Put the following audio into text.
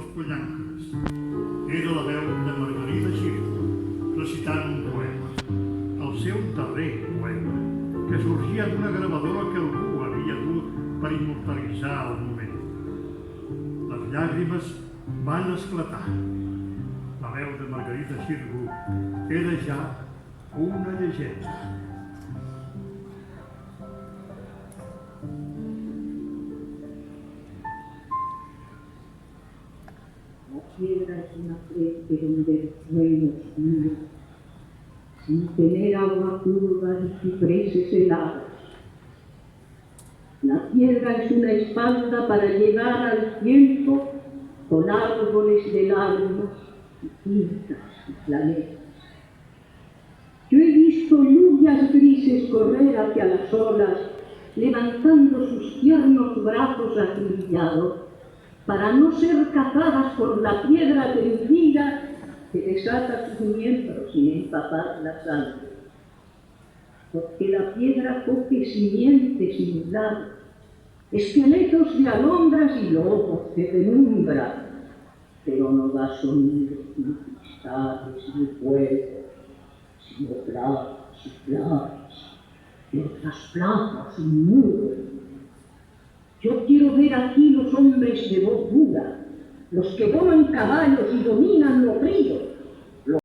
dels Pollancres. Era la veu de Margarida Xirgo, recitant un poema. El seu darrer poema, que sorgia d'una gravadora que algú havia dut per immortalitzar el moment. Les llàgrimes van esclatar. La veu de Margarida Xirgo era ja una llegenda. La piedra es una frente donde el sueño oscuro, sin tener agua curva ni cipreses helados. La piedra es una espalda para llevar al tiempo con árboles de lágrimas y tintas y planetas. Yo he visto lluvias grises correr hacia las olas, levantando sus tiernos brazos acribillados, para no ser cazadas por la piedra tendida que desata sus miembros sin empapar la sangre. Porque la piedra coge simientes inundadas, esqueletos de alondras y lobos de penumbra, pero no da sonidos ni cristales ni fuego, sino plagas y plagas, y otras plagas y muros. Yo quiero ver aquí los hombres de voz dura, los que doman caballos y dominan los ríos